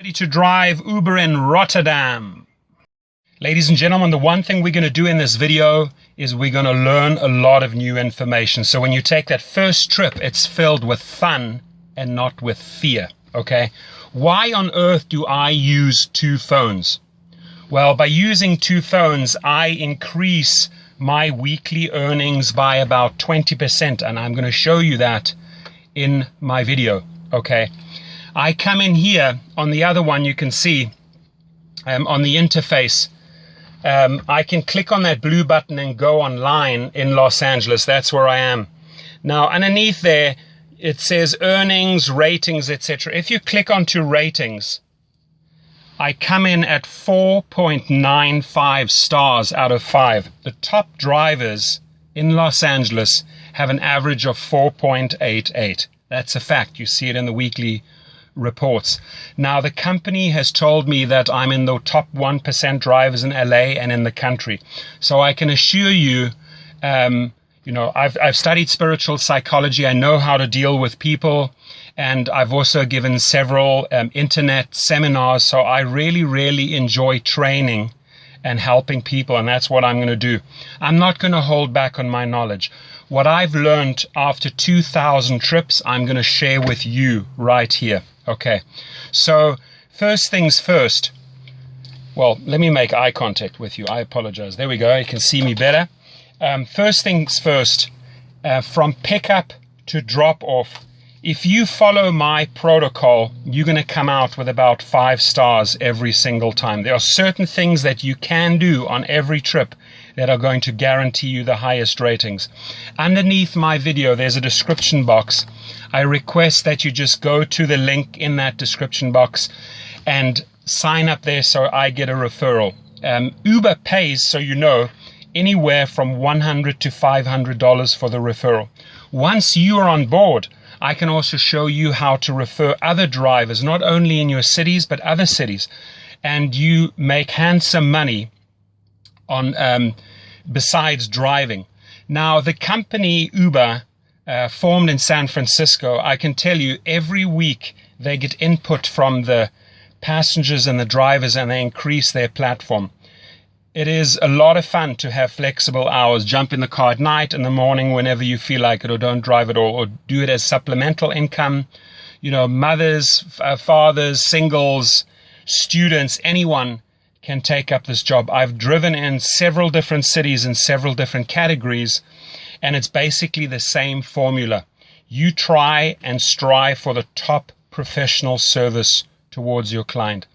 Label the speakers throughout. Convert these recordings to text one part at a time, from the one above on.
Speaker 1: Ready to drive Uber in Rotterdam. Ladies and gentlemen, the one thing we're going to do in this video is we're going to learn a lot of new information. So when you take that first trip, it's filled with fun and not with fear, okay? Why on earth do I use two phones? Well, by using two phones, I increase my weekly earnings by about 20%, and I'm going to show you that in my video, okay? I come in here, on the other one you can see, on the interface, I can click on that blue button and go online in Los Angeles. That's where I am. Now, underneath there, it says earnings, ratings, etc. If you click onto ratings, I come in at 4.95 stars out of 5. The top drivers in Los Angeles have an average of 4.88. That's a fact. You see it in the weekly reports. Now, the company has told me that I'm in the top 1% drivers in LA and in the country. So I can assure you, I've studied spiritual psychology. I know how to deal with people. And I've also given several internet seminars. So I really, really enjoy training and helping people. And that's what I'm going to do. I'm not going to hold back on my knowledge. What I've learned after 2,000 trips, I'm going to share with you right here. Okay, so first things first. Well, let me make eye contact with you. I apologize. There we go. You can see me better. First things first, from pickup to drop off, if you follow my protocol, you're going to come out with about 5 stars every single time. There are certain things that you can do on every trip that are going to guarantee you the highest ratings. Underneath my video, there's a description box. I request that you just go to the link in that description box and sign up there so I get a referral. Uber pays, so you know, anywhere from $100 to $500 for the referral. Once you are on board, I can also show you how to refer other drivers, not only in your cities, but other cities. And you make handsome money on besides driving. Now, the company Uber, formed in San Francisco, I can tell you every week they get input from the passengers and the drivers, and they increase their platform. It is a lot of fun to have flexible hours. Jump in the car at night, in the morning, whenever you feel like it, or don't drive at all, or do it as supplemental income. You know, mothers, fathers, singles, students, anyone can take up this job. I've driven in several different cities in several different categories, and it's basically the same formula. You try and strive for the top professional service towards your client.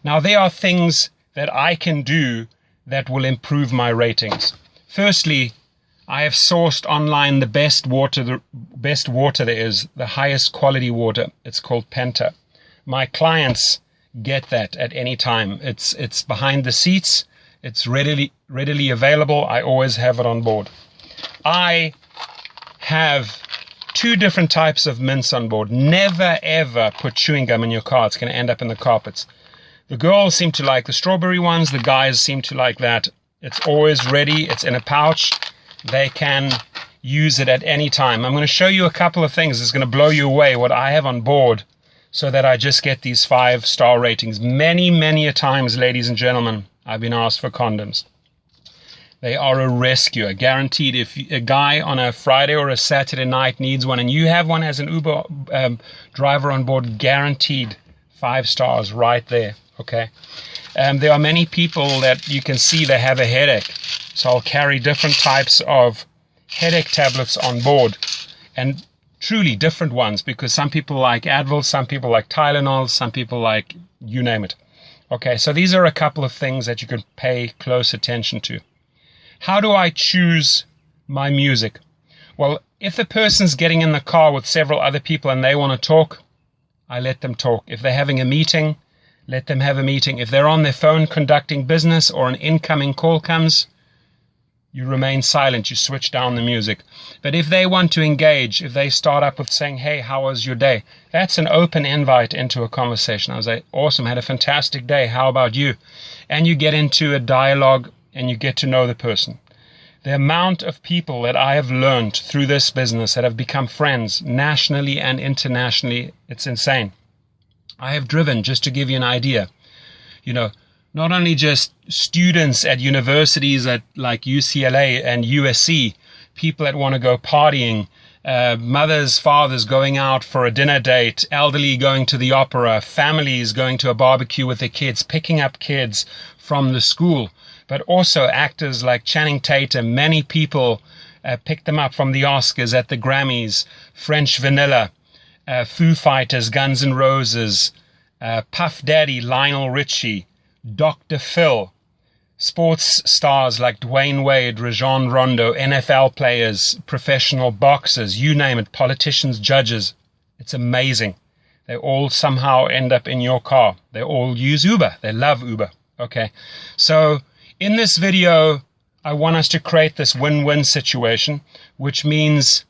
Speaker 1: Now, there are things that I can do that will improve my ratings. Firstly, I have sourced online the best water there is, the highest quality water. It's called Penta. My clients get that at any time. It's behind the seats. It's readily available. I always have it on board. I have 2 different types of mints on board. Never ever put chewing gum in your car. It's going to end up in the carpets. The girls seem to like the strawberry ones. The guys seem to like that. It's always ready. It's in a pouch. They can use it at any time. I'm going to show you a couple of things. It's going to blow you away what I have on board, so that I just get these 5-star ratings. Many, many a times, ladies and gentlemen, I've been asked for condoms. They are a rescue, guaranteed. If a guy on a Friday or a Saturday night needs one, and you have one as an Uber driver on board, guaranteed 5 stars right there, okay? There are many people that you can see they have a headache. So I'll carry different types of headache tablets on board, and truly different ones, because some people like Advil, some people like Tylenol, some people like you name it. Okay, so these are a couple of things that you can pay close attention to. How do I choose my music? Well, if the person's getting in the car with several other people and they want to talk, I let them talk. If they're having a meeting, let them have a meeting. If they're on their phone conducting business or an incoming call comes, you remain silent, you switch down the music. But if they want to engage, if they start up with saying, hey, how was your day? That's an open invite into a conversation. I was like, awesome, had a fantastic day. How about you? And you get into a dialogue and you get to know the person. The amount of people that I have learned through this business that have become friends nationally and internationally, it's insane. I have driven, just to give you an idea, you know, not only just students at universities like UCLA and USC, people that want to go partying, mothers, fathers going out for a dinner date, elderly going to the opera, families going to a barbecue with their kids, picking up kids from the school, but also actors like Channing Tatum. Many people picked them up from the Oscars, at the Grammys, French Vanilla, Foo Fighters, Guns N' Roses, Puff Daddy, Lionel Richie, Dr. Phil, sports stars like Dwayne Wade, Rajon Rondo, NFL players, professional boxers, you name it, politicians, judges. It's amazing. They all somehow end up in your car. They all use Uber. They love Uber. Okay. So in this video, I want us to create this win-win situation, which means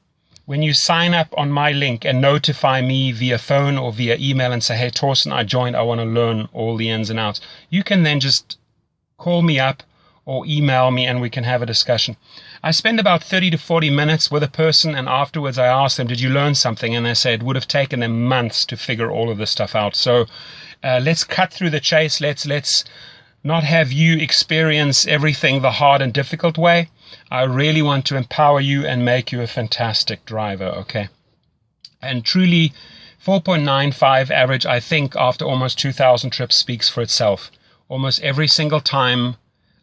Speaker 1: when you sign up on my link and notify me via phone or via email and say, hey, Torsten, I joined, I want to learn all the ins and outs, you can then just call me up or email me and we can have a discussion. I spend about 30 to 40 minutes with a person, and afterwards I ask them, did you learn something? And they say it would have taken them months to figure all of this stuff out. So let's cut through the chase. Let's not have you experience everything the hard and difficult way. I really want to empower you and make you a fantastic driver, okay? And truly, 4.95 average, I think, after almost 2,000 trips speaks for itself. Almost every single time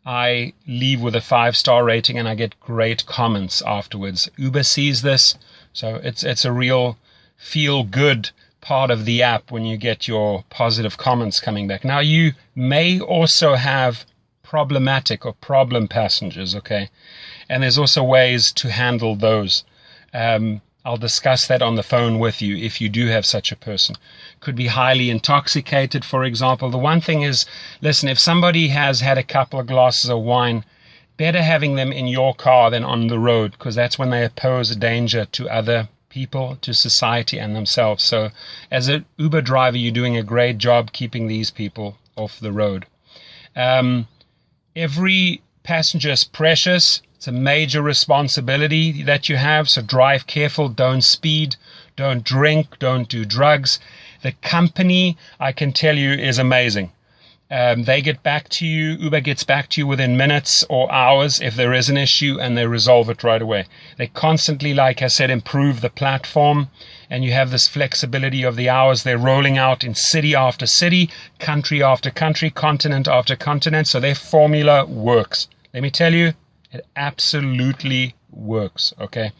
Speaker 1: I leave with a 5-star rating and I get great comments afterwards. Uber sees this, so it's a real feel-good part of the app when you get your positive comments coming back. Now, you may also have problematic or problem passengers, okay? And there's also ways to handle those. I'll discuss that on the phone with you if you do have such a person. Could be highly intoxicated, for example. The one thing is, listen, if somebody has had a couple of glasses of wine, better having them in your car than on the road, because that's when they pose a danger to other people, to society and themselves. So as an Uber driver, you're doing a great job keeping these people off the road. Every passenger is precious. It's a major responsibility that you have, so drive careful, don't speed, don't drink, don't do drugs. The company, I can tell you, is amazing. They get back to you, Uber gets back to you within minutes or hours if there is an issue, and they resolve it right away. They constantly, like I said, improve the platform, and you have this flexibility of the hours. They're rolling out in city after city, country after country, continent after continent, so their formula works. Let me tell you, it absolutely works, okay?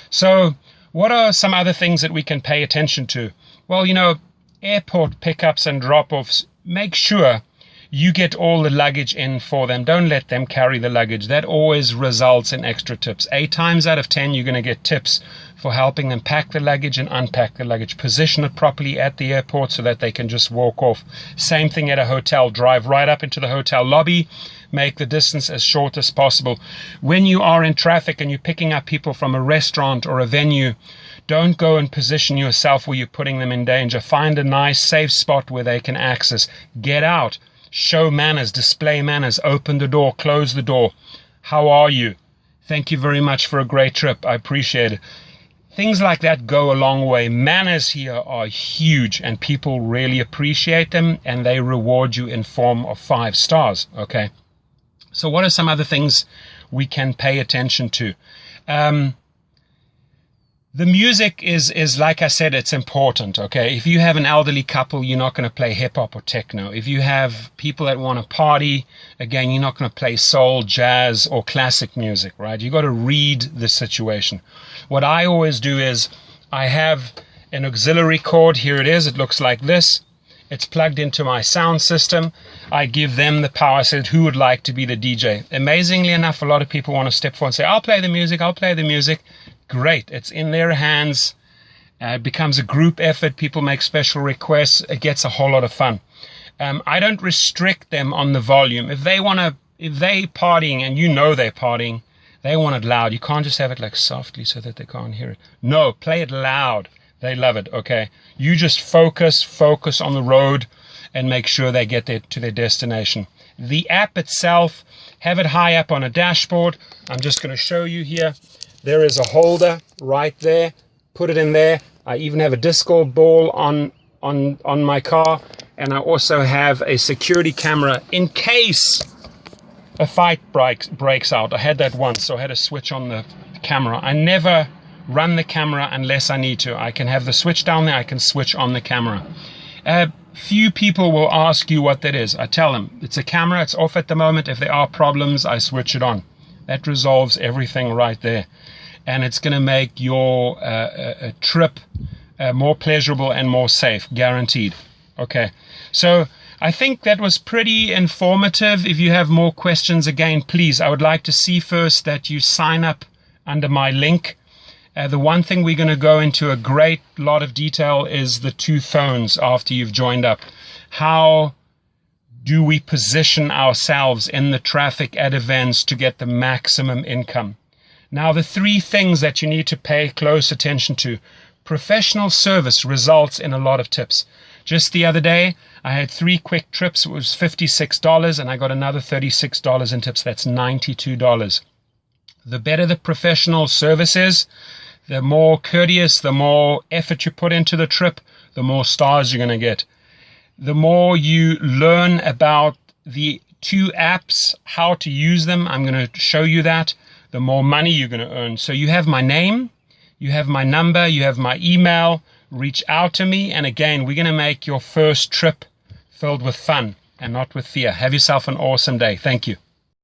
Speaker 1: So what are some other things that we can pay attention to? Well, you know, airport pickups and drop-offs, make sure you get all the luggage in for them. Don't let them carry the luggage. That always results in extra tips. 8 times out of 10, you're going to get tips for helping them pack the luggage and unpack the luggage. Position it properly at the airport so that they can just walk off. Same thing at a hotel. Drive right up into the hotel lobby. Make the distance as short as possible. When you are in traffic and you're picking up people from a restaurant or a venue, don't go and position yourself where you're putting them in danger. Find a nice, safe spot where they can access. Get out. Show manners. Display manners. Open the door. Close the door. How are you? Thank you very much for a great trip. I appreciate it. Things like that go a long way. Manners here are huge, and people really appreciate them, and they reward you in form of 5 stars. Okay. So what are some other things we can pay attention to? The music is, like I said, it's important, okay? If you have an elderly couple, you're not going to play hip-hop or techno. If you have people that want to party, again, you're not going to play soul, jazz, or classic music, right? You've got to read the situation. What I always do is I have an auxiliary cord. Here it is. It looks like this. It's plugged into my sound system. I give them the power. I said, who would like to be the DJ? Amazingly enough, a lot of people want to step forward and say, I'll play the music, I'll play the music. Great. It's in their hands. It becomes a group effort. People make special requests. It gets a whole lot of fun. I don't restrict them on the volume. If they partying and you know they're partying, they want it loud. You can't just have it like softly so that they can't hear it. No, play it loud. They love it, okay? You just focus on the road and make sure they get to their destination. The app itself, have it high up on a dashboard. I'm just going to show you here. There is a holder right there. Put it in there. I even have a disco ball on on my car, and I also have a security camera in case a fight breaks out. I had that once, so I had to switch on the camera. I never run the camera unless I need to. I can have the switch down there, I can switch on the camera. Few people will ask you what that is. I tell them, it's a camera, it's off at the moment. If there are problems, I switch it on. That resolves everything right there. And it's going to make your trip more pleasurable and more safe, guaranteed. Okay, so I think that was pretty informative. If you have more questions, again, please, I would like to see first that you sign up under my link. The one thing we're going to go into a great lot of detail is the 2 phones after you've joined up. How do we position ourselves in the traffic at events to get the maximum income? Now, the 3 things that you need to pay close attention to. Professional service results in a lot of tips. Just the other day, I had 3 quick trips. It was $56, and I got another $36 in tips. That's $92. The better the professional service is, the more courteous, the more effort you put into the trip, the more stars you're going to get. The more you learn about the 2 apps, how to use them, I'm going to show you that, the more money you're going to earn. So you have my name, you have my number, you have my email. Reach out to me, and again, we're going to make your first trip filled with fun and not with fear. Have yourself an awesome day. Thank you.